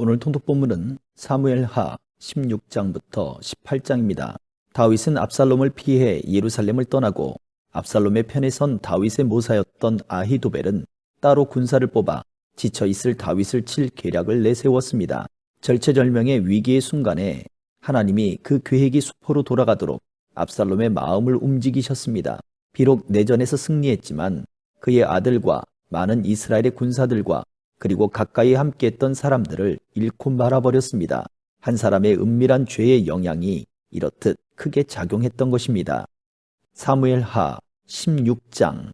오늘 통독 본문은 사무엘하 16장부터 18장입니다. 다윗은 압살롬을 피해 예루살렘을 떠나고 압살롬의 편에 선 다윗의 모사였던 아히도벨은 따로 군사를 뽑아 지쳐있을 다윗을 칠 계략을 내세웠습니다. 절체절명의 위기의 순간에 하나님이 그 계획이 수포로 돌아가도록 압살롬의 마음을 움직이셨습니다. 비록 내전에서 승리했지만 그의 아들과 많은 이스라엘의 군사들과 그리고 가까이 함께했던 사람들을 잃고 말아버렸습니다. 한 사람의 은밀한 죄의 영향이 이렇듯 크게 작용했던 것입니다. 사무엘하 16장.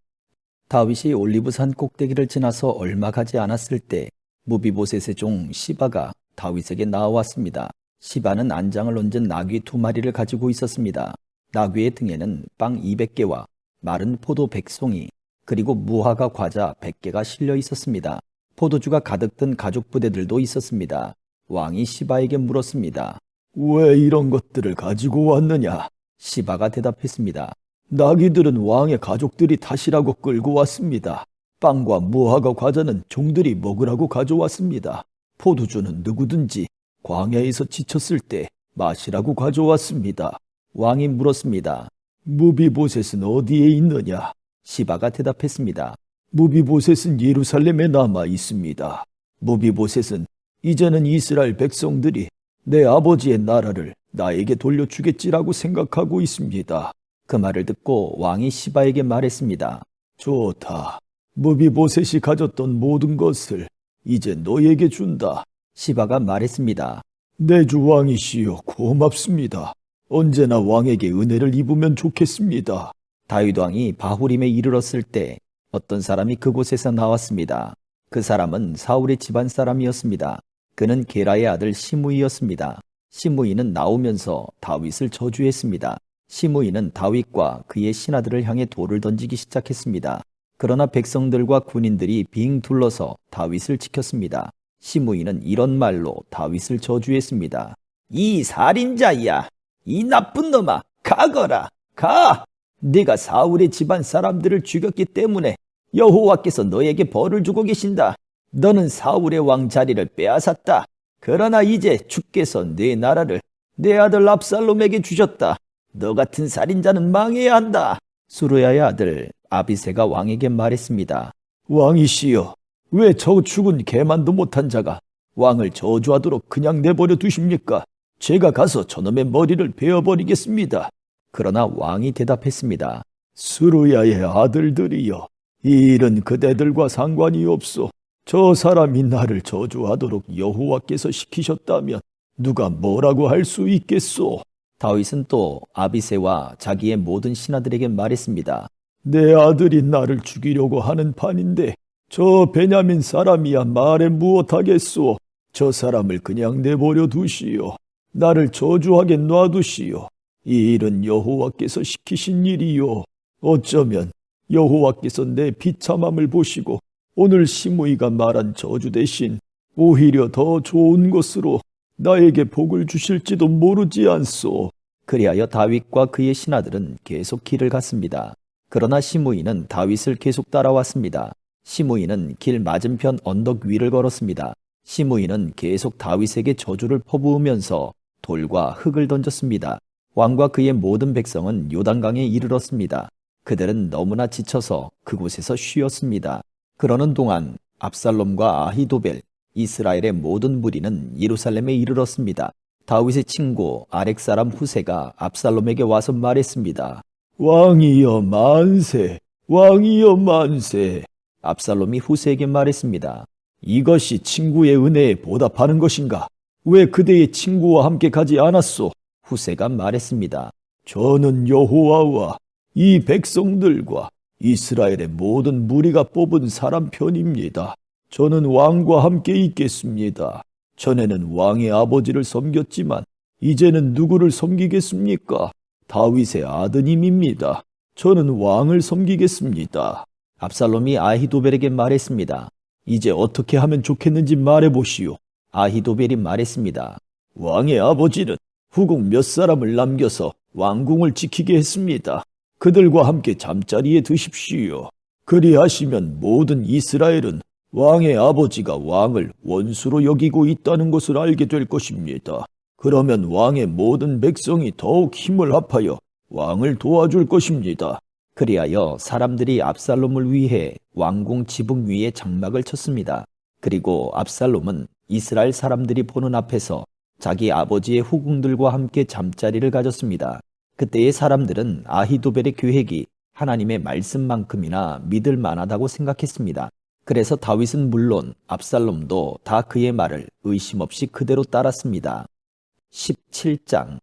다윗이 올리브산 꼭대기를 지나서 얼마 가지 않았을 때 무비보셋의 종 시바가 다윗에게 나왔습니다. 시바는 안장을 얹은 나귀 2마리를 가지고 있었습니다. 나귀의 등에는 빵 200개와 마른 포도 100송이 그리고 무화과 과자 100개가 실려 있었습니다. 포도주가 가득 든 가죽 부대들도 있었습니다. 왕이 시바에게 물었습니다. 왜 이런 것들을 가지고 왔느냐? 시바가 대답했습니다. 나귀들은 왕의 가족들이 타시라고 끌고 왔습니다. 빵과 무화과 과자는 종들이 먹으라고 가져왔습니다. 포도주는 누구든지 광야에서 지쳤을 때 마시라고 가져왔습니다. 왕이 물었습니다. 무비보셋은 어디에 있느냐? 시바가 대답했습니다. 무비보셋은 예루살렘에 남아 있습니다. 무비보셋은 이제는 이스라엘 백성들이 내 아버지의 나라를 나에게 돌려주겠지라고 생각하고 있습니다. 그 말을 듣고 왕이 시바에게 말했습니다. 좋다. 무비보셋이 가졌던 모든 것을 이제 너에게 준다. 시바가 말했습니다. 내 주 왕이시여, 고맙습니다. 언제나 왕에게 은혜를 입으면 좋겠습니다. 다윗 왕이 바후림에 이르렀을 때 어떤 사람이 그곳에서 나왔습니다. 그 사람은 사울의 집안 사람이었습니다. 그는 게라의 아들 시므이였습니다. 시므이는 나오면서 다윗을 저주했습니다. 시므이는 다윗과 그의 신하들을 향해 돌을 던지기 시작했습니다. 그러나 백성들과 군인들이 빙 둘러서 다윗을 지켰습니다. 시므이는 이런 말로 다윗을 저주했습니다. 이 살인자야! 이 나쁜 놈아! 가거라! 가! 네가 사울의 집안 사람들을 죽였기 때문에 여호와께서 너에게 벌을 주고 계신다. 너는 사울의 왕 자리를 빼앗았다. 그러나 이제 주께서 네 나라를 내 아들 압살롬에게 주셨다. 너 같은 살인자는 망해야 한다. 수르야의 아들 아비새가 왕에게 말했습니다. 왕이시여, 왜 저 죽은 개만도 못한 자가 왕을 저주하도록 그냥 내버려 두십니까? 제가 가서 저놈의 머리를 베어버리겠습니다. 그러나 왕이 대답했습니다. 수르야의 아들들이여, 이 일은 그대들과 상관이 없소. 저 사람이 나를 저주하도록 여호와께서 시키셨다면 누가 뭐라고 할 수 있겠소? 다윗은 또 아비새와 자기의 모든 신하들에게 말했습니다. 내 아들이 나를 죽이려고 하는 판인데 저 베냐민 사람이야 말에 무엇하겠소? 저 사람을 그냥 내버려 두시오. 나를 저주하게 놔두시오. 이 일은 여호와께서 시키신 일이요. 어쩌면 여호와께서 내 비참함을 보시고 오늘 시므이가 말한 저주 대신 오히려 더 좋은 것으로 나에게 복을 주실지도 모르지 않소. 그리하여 다윗과 그의 신하들은 계속 길을 갔습니다. 그러나 시므이는 다윗을 계속 따라왔습니다. 시므이는 길 맞은편 언덕 위를 걸었습니다. 시므이는 계속 다윗에게 저주를 퍼부으면서 돌과 흙을 던졌습니다. 왕과 그의 모든 백성은 요단강에 이르렀습니다. 그들은 너무나 지쳐서 그곳에서 쉬었습니다. 그러는 동안 압살롬과 아히도벨, 이스라엘의 모든 무리는 예루살렘에 이르렀습니다. 다윗의 친구 아렉 사람 후세가 압살롬에게 와서 말했습니다. 왕이여 만세! 왕이여 만세! 압살롬이 후세에게 말했습니다. 이것이 친구의 은혜에 보답하는 것인가? 왜 그대의 친구와 함께 가지 않았소? 후세가 말했습니다. 저는 여호와와 이 백성들과 이스라엘의 모든 무리가 뽑은 사람 편입니다. 저는 왕과 함께 있겠습니다. 전에는 왕의 아버지를 섬겼지만 이제는 누구를 섬기겠습니까? 다윗의 아드님입니다. 저는 왕을 섬기겠습니다. 압살롬이 아히도벨에게 말했습니다. 이제 어떻게 하면 좋겠는지 말해보시오. 아히도벨이 말했습니다. 왕의 아버지는 후궁 몇 사람을 남겨서 왕궁을 지키게 했습니다. 그들과 함께 잠자리에 드십시오. 그리하시면 모든 이스라엘은 왕의 아버지가 왕을 원수로 여기고 있다는 것을 알게 될 것입니다. 그러면 왕의 모든 백성이 더욱 힘을 합하여 왕을 도와줄 것입니다. 그리하여 사람들이 압살롬을 위해 왕궁 지붕 위에 장막을 쳤습니다. 그리고 압살롬은 이스라엘 사람들이 보는 앞에서 자기 아버지의 후궁들과 함께 잠자리를 가졌습니다. 그때의 사람들은 아히도벨의 계획이 하나님의 말씀만큼이나 믿을 만하다고 생각했습니다. 그래서 다윗은 물론 압살롬도 다 그의 말을 의심 없이 그대로 따랐습니다. 17장.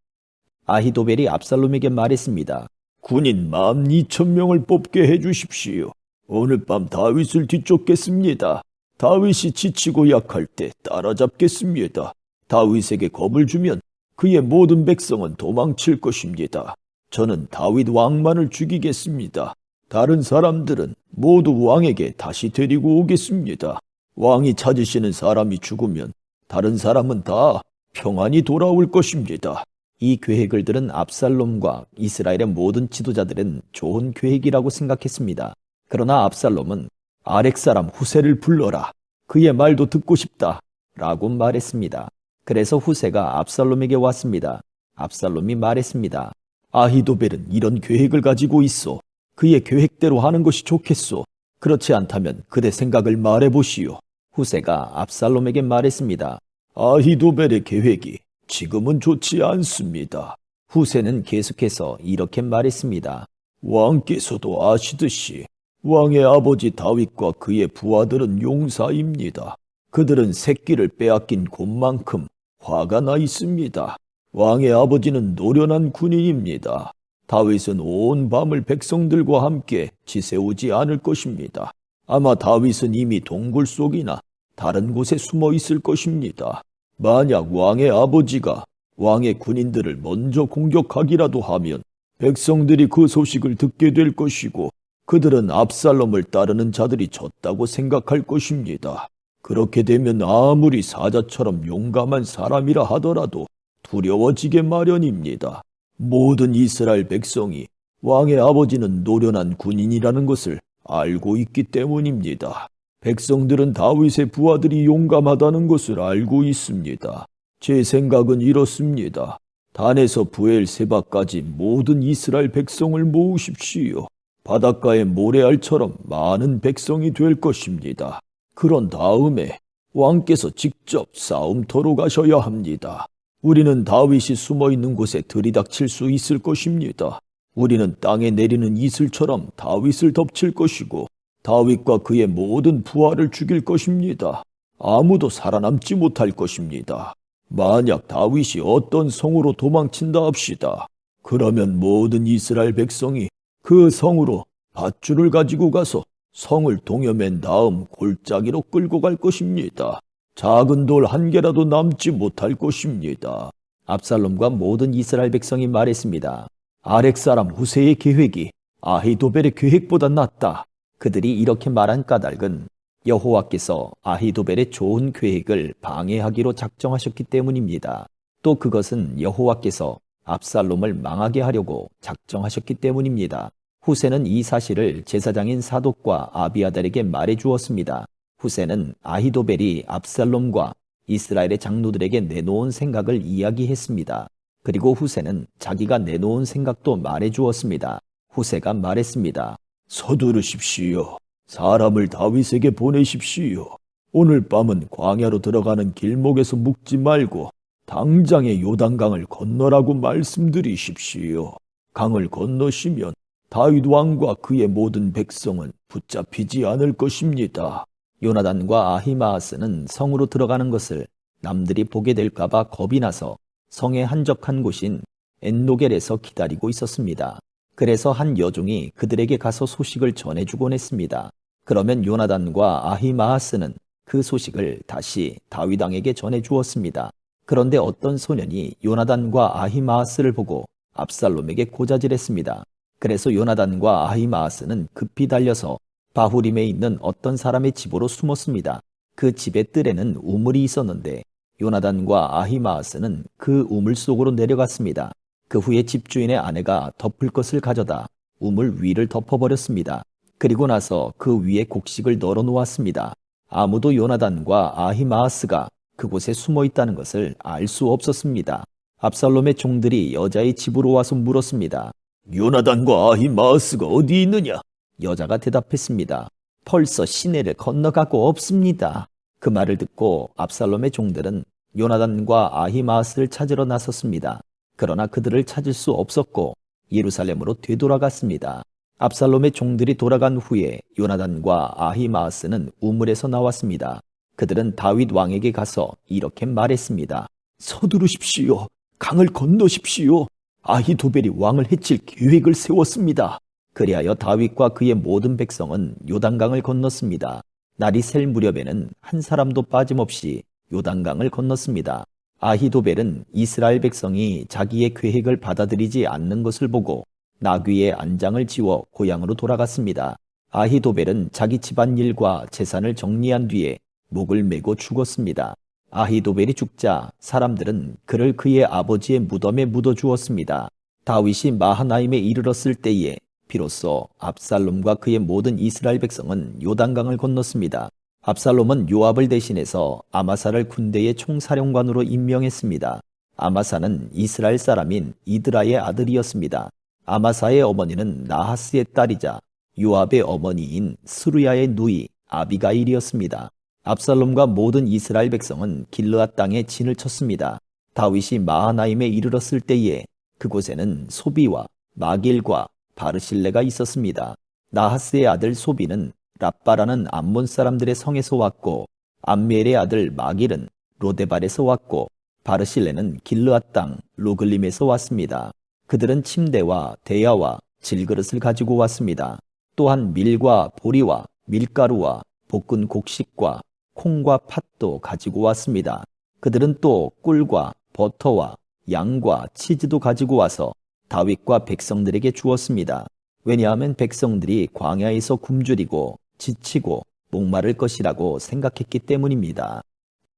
아히도벨이 압살롬에게 말했습니다. 군인 12,000명을 뽑게 해주십시오. 오늘 밤 다윗을 뒤쫓겠습니다. 다윗이 지치고 약할 때 따라잡겠습니다. 다윗에게 겁을 주면 그의 모든 백성은 도망칠 것입니다. 저는 다윗 왕만을 죽이겠습니다. 다른 사람들은 모두 왕에게 다시 데리고 오겠습니다. 왕이 찾으시는 사람이 죽으면 다른 사람은 다 평안히 돌아올 것입니다. 이 계획을 들은 압살롬과 이스라엘의 모든 지도자들은 좋은 계획이라고 생각했습니다. 그러나 압살롬은 아렉 사람 후세를 불러라. 그의 말도 듣고 싶다. 라고 말했습니다. 그래서 후세가 압살롬에게 왔습니다. 압살롬이 말했습니다. 아히도벨은 이런 계획을 가지고 있어. 그의 계획대로 하는 것이 좋겠소. 그렇지 않다면 그대 생각을 말해보시오. 후세가 압살롬에게 말했습니다. 아히도벨의 계획이 지금은 좋지 않습니다. 후세는 계속해서 이렇게 말했습니다. 왕께서도 아시듯이 왕의 아버지 다윗과 그의 부하들은 용사입니다. 그들은 새끼를 빼앗긴 곰만큼 화가 나 있습니다. 왕의 아버지는 노련한 군인입니다. 다윗은 온 밤을 백성들과 함께 지새우지 않을 것입니다. 아마 다윗은 이미 동굴 속이나 다른 곳에 숨어 있을 것입니다. 만약 왕의 아버지가 왕의 군인들을 먼저 공격하기라도 하면 백성들이 그 소식을 듣게 될 것이고 그들은 압살롬을 따르는 자들이 졌다고 생각할 것입니다. 그렇게 되면 아무리 사자처럼 용감한 사람이라 하더라도 두려워지게 마련입니다. 모든 이스라엘 백성이 왕의 아버지는 노련한 군인이라는 것을 알고 있기 때문입니다. 백성들은 다윗의 부하들이 용감하다는 것을 알고 있습니다. 제 생각은 이렇습니다. 단에서 부엘세바까지 모든 이스라엘 백성을 모으십시오. 바닷가의 모래알처럼 많은 백성이 될 것입니다. 그런 다음에 왕께서 직접 싸움터로 가셔야 합니다. 우리는 다윗이 숨어있는 곳에 들이닥칠 수 있을 것입니다. 우리는 땅에 내리는 이슬처럼 다윗을 덮칠 것이고 다윗과 그의 모든 부하를 죽일 것입니다. 아무도 살아남지 못할 것입니다. 만약 다윗이 어떤 성으로 도망친다 합시다. 그러면 모든 이스라엘 백성이 그 성으로 밧줄을 가지고 가서 성을 동여맨 다음 골짜기로 끌고 갈 것입니다. 작은 돌 한 개라도 남지 못할 것입니다. 압살롬과 모든 이스라엘 백성이 말했습니다. 아렉 사람 후세의 계획이 아히도벨의 계획보다 낫다. 그들이 이렇게 말한 까닭은 여호와께서 아히도벨의 좋은 계획을 방해하기로 작정하셨기 때문입니다. 또 그것은 여호와께서 압살롬을 망하게 하려고 작정하셨기 때문입니다. 후세는 이 사실을 제사장인 사독과 아비아달에게 말해 주었습니다. 후세는 아히도벨이 압살롬과 이스라엘의 장로들에게 내놓은 생각을 이야기했습니다. 그리고 후세는 자기가 내놓은 생각도 말해 주었습니다. 후세가 말했습니다. 서두르십시오. 사람을 다윗에게 보내십시오. 오늘 밤은 광야로 들어가는 길목에서 묵지 말고 당장에 요단강을 건너라고 말씀드리십시오. 강을 건너시면 다윗 왕과 그의 모든 백성은 붙잡히지 않을 것입니다. 요나단과 아히마아스는 성으로 들어가는 것을 남들이 보게 될까봐 겁이 나서 성의 한적한 곳인 엔노겔에서 기다리고 있었습니다. 그래서 한 여종이 그들에게 가서 소식을 전해주곤 했습니다. 그러면 요나단과 아히마아스는 그 소식을 다시 다윗 왕에게 전해주었습니다. 그런데 어떤 소년이 요나단과 아히마아스를 보고 압살롬에게 고자질했습니다. 그래서 요나단과 아히마아스는 급히 달려서 바후림에 있는 어떤 사람의 집으로 숨었습니다. 그 집의 뜰에는 우물이 있었는데 요나단과 아히마아스는 그 우물 속으로 내려갔습니다. 그 후에 집주인의 아내가 덮을 것을 가져다 우물 위를 덮어버렸습니다. 그리고 나서 그 위에 곡식을 널어 놓았습니다. 아무도 요나단과 아히마아스가 그곳에 숨어 있다는 것을 알 수 없었습니다. 압살롬의 종들이 여자의 집으로 와서 물었습니다. 요나단과 아히마아스가 어디 있느냐? 여자가 대답했습니다. 벌써 시내를 건너가고 없습니다. 그 말을 듣고 압살롬의 종들은 요나단과 아히마아스를 찾으러 나섰습니다. 그러나 그들을 찾을 수 없었고 예루살렘으로 되돌아갔습니다. 압살롬의 종들이 돌아간 후에 요나단과 아히마아스는 우물에서 나왔습니다. 그들은 다윗 왕에게 가서 이렇게 말했습니다. 서두르십시오. 강을 건너십시오. 아히도벨이 왕을 해칠 계획을 세웠습니다. 그리하여 다윗과 그의 모든 백성은 요단강을 건넜습니다. 날이 셀 무렵에는 한 사람도 빠짐없이 요단강을 건넜습니다. 아히도벨은 이스라엘 백성이 자기의 계획을 받아들이지 않는 것을 보고 나귀의 안장을 지워 고향으로 돌아갔습니다. 아히도벨은 자기 집안일과 재산을 정리한 뒤에 목을 메고 죽었습니다. 아히도벨이 죽자 사람들은 그를 그의 아버지의 무덤에 묻어주었습니다. 다윗이 마하나임에 이르렀을 때에 비로소 압살롬과 그의 모든 이스라엘 백성은 요단강을 건넜습니다. 압살롬은 요압을 대신해서 아마사를 군대의 총사령관으로 임명했습니다. 아마사는 이스라엘 사람인 이드라의 아들이었습니다. 아마사의 어머니는 나하스의 딸이자 요압의 어머니인 스루야의 누이 아비가일이었습니다. 압살롬과 모든 이스라엘 백성은 길르앗 땅에 진을 쳤습니다. 다윗이 마하나임에 이르렀을 때에 그곳에는 소비와 마길과 바르실레가 있었습니다. 나하스의 아들 소비는 랍바라는 암몬 사람들의 성에서 왔고 암멜의 아들 마길은 로데발에서 왔고 바르실레는 길르앗 땅 로글림에서 왔습니다. 그들은 침대와 대야와 질그릇을 가지고 왔습니다. 또한 밀과 보리와 밀가루와 볶은 곡식과 콩과 팥도 가지고 왔습니다. 그들은 또 꿀과 버터와 양과 치즈도 가지고 와서 다윗과 백성들에게 주었습니다. 왜냐하면 백성들이 광야에서 굶주리고 지치고 목마를 것이라고 생각했기 때문입니다.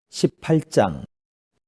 18장.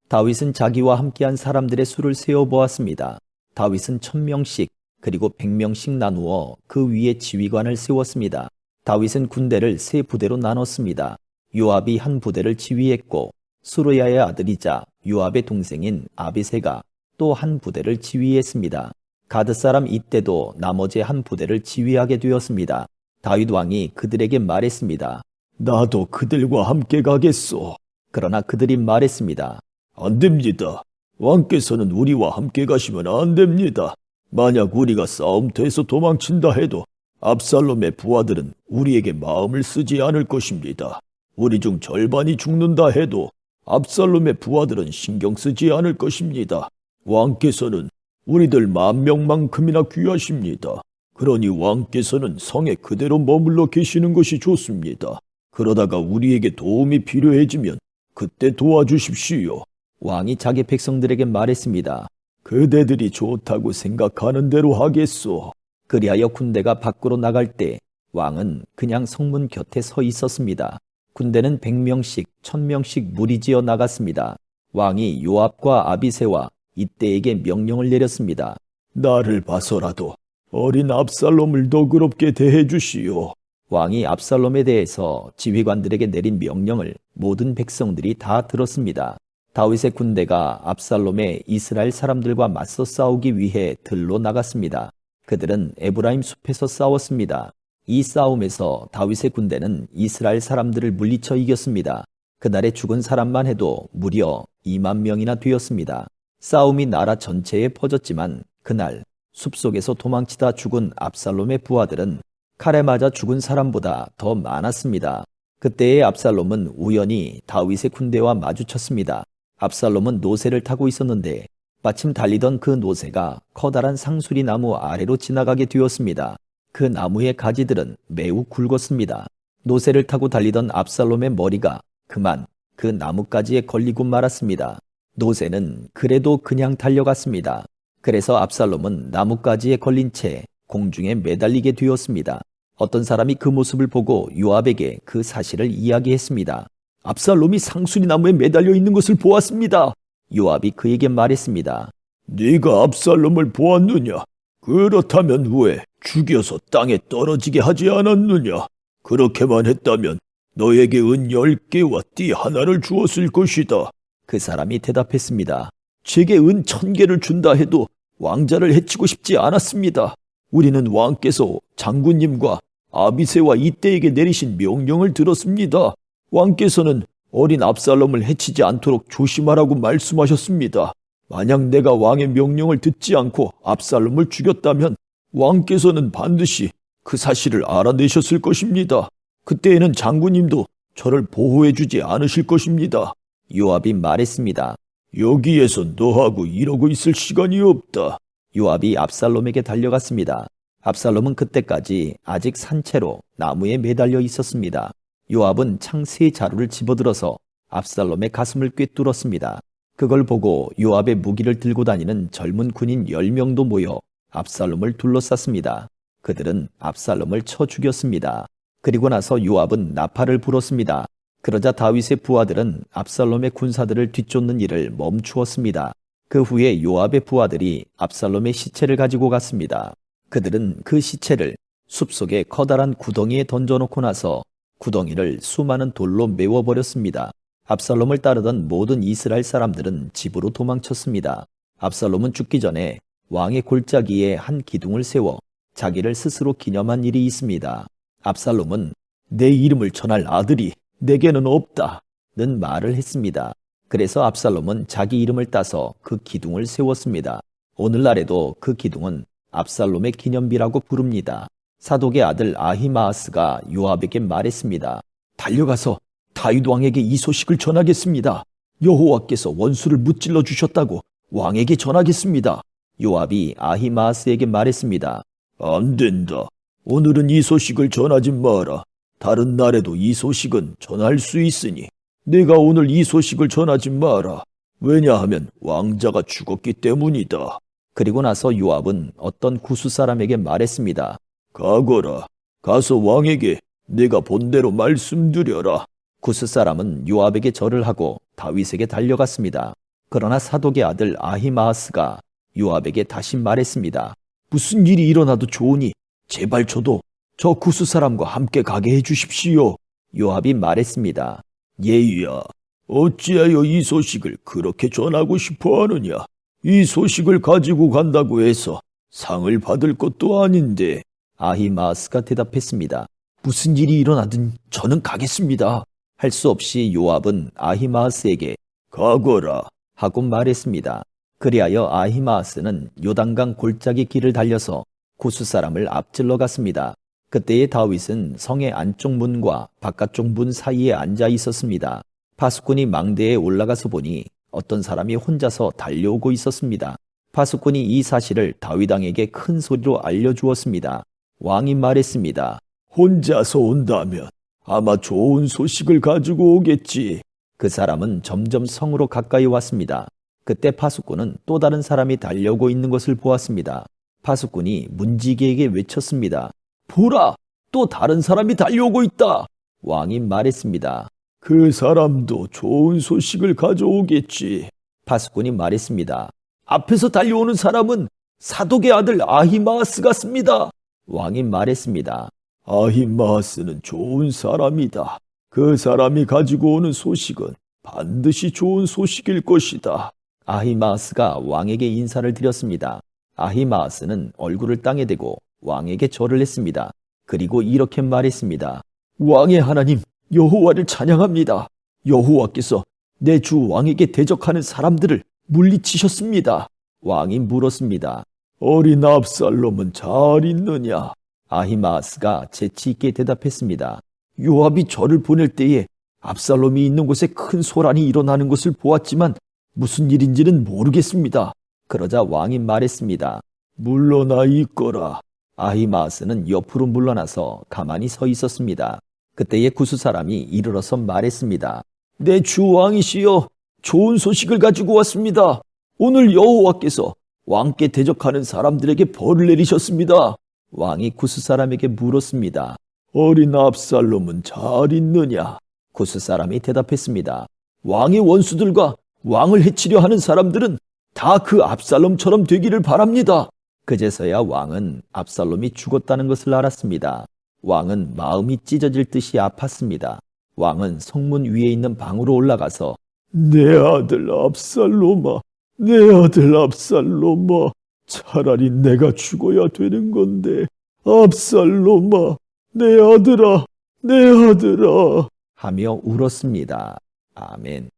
다윗은 자기와 함께한 사람들의 수를 세어보았습니다. 다윗은 1000명씩 그리고 100명씩 나누어 그 위에 지휘관을 세웠습니다. 다윗은 군대를 세 부대로 나눴습니다. 요압이 한 부대를 지휘했고 수르야의 아들이자 요압의 동생인 아비새가 또 한 부대를 지휘했습니다. 가드 사람 이때도 나머지 한 부대를 지휘하게 되었습니다. 다윗 왕이 그들에게 말했습니다. 나도 그들과 함께 가겠소. 그러나 그들이 말했습니다. 안 됩니다. 왕께서는 우리와 함께 가시면 안 됩니다. 만약 우리가 싸움터에서 도망친다 해도 압살롬의 부하들은 우리에게 마음을 쓰지 않을 것입니다. 우리 중 절반이 죽는다 해도 압살롬의 부하들은 신경 쓰지 않을 것입니다. 왕께서는 우리들 10,000명만큼이나 귀하십니다. 그러니 왕께서는 성에 그대로 머물러 계시는 것이 좋습니다. 그러다가 우리에게 도움이 필요해지면 그때 도와주십시오. 왕이 자기 백성들에게 말했습니다. 그대들이 좋다고 생각하는 대로 하겠소. 그리하여 군대가 밖으로 나갈 때 왕은 그냥 성문 곁에 서 있었습니다. 군대는 100명씩 1000명씩 무리지어 나갔습니다. 왕이 요압과 아비새와 이때에게 명령을 내렸습니다. 나를 봐서라도 어린 압살롬을 너그럽게 대해주시오. 왕이 압살롬에 대해서 지휘관들에게 내린 명령을 모든 백성들이 다 들었습니다. 다윗의 군대가 압살롬의 이스라엘 사람들과 맞서 싸우기 위해 들로 나갔습니다. 그들은 에브라임 숲에서 싸웠습니다. 이 싸움에서 다윗의 군대는 이스라엘 사람들을 물리쳐 이겼습니다. 그날에 죽은 사람만 해도 무려 2만 명이나 되었습니다. 싸움이 나라 전체에 퍼졌지만 그날 숲속에서 도망치다 죽은 압살롬의 부하들은 칼에 맞아 죽은 사람보다 더 많았습니다. 그때의 압살롬은 우연히 다윗의 군대와 마주쳤습니다. 압살롬은 노새를 타고 있었는데 마침 달리던 그 노새가 커다란 상수리 나무 아래로 지나가게 되었습니다. 그 나무의 가지들은 매우 굵었습니다. 노새를 타고 달리던 압살롬의 머리가 그만 그 나뭇가지에 걸리고 말았습니다. 노새는 그래도 그냥 달려갔습니다. 그래서 압살롬은 나뭇가지에 걸린 채 공중에 매달리게 되었습니다. 어떤 사람이 그 모습을 보고 요압에게 그 사실을 이야기했습니다. 압살롬이 상수리 나무에 매달려 있는 것을 보았습니다. 요압이 그에게 말했습니다. 네가 압살롬을 보았느냐? 그렇다면 왜 죽여서 땅에 떨어지게 하지 않았느냐? 그렇게만 했다면 너에게 은 10개와 띠 하나를 주었을 것이다. 그 사람이 대답했습니다. 제게 은 1000개를 준다 해도 왕자를 해치고 싶지 않았습니다. 우리는 왕께서 장군님과 아비새와 이때에게 내리신 명령을 들었습니다. 왕께서는 어린 압살롬을 해치지 않도록 조심하라고 말씀하셨습니다. 만약 내가 왕의 명령을 듣지 않고 압살롬을 죽였다면 왕께서는 반드시 그 사실을 알아내셨을 것입니다. 그때에는 장군님도 저를 보호해주지 않으실 것입니다. 요압이 말했습니다. 여기에서 너하고 이러고 있을 시간이 없다. 요압이 압살롬에게 달려갔습니다. 압살롬은 그때까지 아직 산채로 나무에 매달려 있었습니다. 요압은 창 세 자루를 집어들어서 압살롬의 가슴을 꿰뚫었습니다. 그걸 보고 요압의 무기를 들고 다니는 젊은 군인 10명도 모여 압살롬을 둘러쌌습니다. 그들은 압살롬을 쳐 죽였습니다. 그리고 나서 요압은 나팔을 불었습니다. 그러자 다윗의 부하들은 압살롬의 군사들을 뒤쫓는 일을 멈추었습니다. 그 후에 요압의 부하들이 압살롬의 시체를 가지고 갔습니다. 그들은 그 시체를 숲속의 커다란 구덩이에 던져놓고 나서 구덩이를 수많은 돌로 메워버렸습니다. 압살롬을 따르던 모든 이스라엘 사람들은 집으로 도망쳤습니다. 압살롬은 죽기 전에 왕의 골짜기에 한 기둥을 세워 자기를 스스로 기념한 일이 있습니다. 압살롬은 내 이름을 전할 아들이 내게는 없다는 말을 했습니다. 그래서 압살롬은 자기 이름을 따서 그 기둥을 세웠습니다. 오늘날에도 그 기둥은 압살롬의 기념비라고 부릅니다. 사독의 아들 아히마아스가 요압에게 말했습니다. 달려가서 다윗 왕에게 이 소식을 전하겠습니다. 여호와께서 원수를 무찔러 주셨다고 왕에게 전하겠습니다. 요압이 아히마아스에게 말했습니다. 안 된다. 오늘은 이 소식을 전하지 마라. 다른 날에도 이 소식은 전할 수 있으니 내가 오늘 이 소식을 전하지 마라. 왜냐하면 왕자가 죽었기 때문이다. 그리고 나서 요압은 어떤 구스 사람에게 말했습니다. 가거라. 가서 왕에게 내가 본대로 말씀드려라. 구스 사람은 요압에게 절을 하고 다윗에게 달려갔습니다. 그러나 사독의 아들 아히마아스가 요압에게 다시 말했습니다. 무슨 일이 일어나도 좋으니 제발 저도 저 구스 사람과 함께 가게 해주십시오. 요압이 말했습니다. 예의야, 어찌하여 이 소식을 그렇게 전하고 싶어 하느냐? 이 소식을 가지고 간다고 해서 상을 받을 것도 아닌데. 아히마아스가 대답했습니다. 무슨 일이 일어나든 저는 가겠습니다. 할 수 없이 요압은 아히마아스에게 가거라 하고 말했습니다. 그리하여 아히마아스는 요단강 골짜기 길을 달려서 구스 사람을 앞질러 갔습니다. 그때의 다윗은 성의 안쪽 문과 바깥쪽 문 사이에 앉아 있었습니다. 파수꾼이 망대에 올라가서 보니 어떤 사람이 혼자서 달려오고 있었습니다. 파수꾼이 이 사실을 다윗 왕에게 큰 소리로 알려주었습니다. 왕이 말했습니다. 혼자서 온다면 아마 좋은 소식을 가지고 오겠지. 그 사람은 점점 성으로 가까이 왔습니다. 그때 파수꾼은 또 다른 사람이 달려오고 있는 것을 보았습니다. 파수꾼이 문지기에게 외쳤습니다. 보라! 또 다른 사람이 달려오고 있다. 왕이 말했습니다. 그 사람도 좋은 소식을 가져오겠지. 파수꾼이 말했습니다. 앞에서 달려오는 사람은 사독의 아들 아히마아스 같습니다. 왕이 말했습니다. 아히마아스는 좋은 사람이다. 그 사람이 가지고 오는 소식은 반드시 좋은 소식일 것이다. 아히마아스가 왕에게 인사를 드렸습니다. 아히마아스는 얼굴을 땅에 대고 왕에게 절을 했습니다. 그리고 이렇게 말했습니다. 왕의 하나님 여호와를 찬양합니다. 여호와께서 내 주 왕에게 대적하는 사람들을 물리치셨습니다. 왕이 물었습니다. 어린 압살롬은 잘 있느냐? 아히마아스가 재치 있게 대답했습니다. 요압이 저를 보낼 때에 압살롬이 있는 곳에 큰 소란이 일어나는 것을 보았지만 무슨 일인지는 모르겠습니다. 그러자 왕이 말했습니다. 물러나 있거라. 아히마아스는 옆으로 물러나서 가만히 서 있었습니다. 그때의 구스 사람이 이르러서 말했습니다. 내 주 왕이시여, 좋은 소식을 가지고 왔습니다. 오늘 여호와께서 왕께 대적하는 사람들에게 벌을 내리셨습니다. 왕이 구스 사람에게 물었습니다. 어린 압살롬은 잘 있느냐? 구스 사람이 대답했습니다. 왕의 원수들과 왕을 해치려 하는 사람들은 다 그 압살롬처럼 되기를 바랍니다. 그제서야 왕은 압살롬이 죽었다는 것을 알았습니다. 왕은 마음이 찢어질 듯이 아팠습니다. 왕은 성문 위에 있는 방으로 올라가서 내 아들 압살롬아, 내 아들 압살롬아, 차라리 내가 죽어야 되는 건데, 압살롬아, 내 아들아, 내 아들아. 하며 울었습니다. 아멘.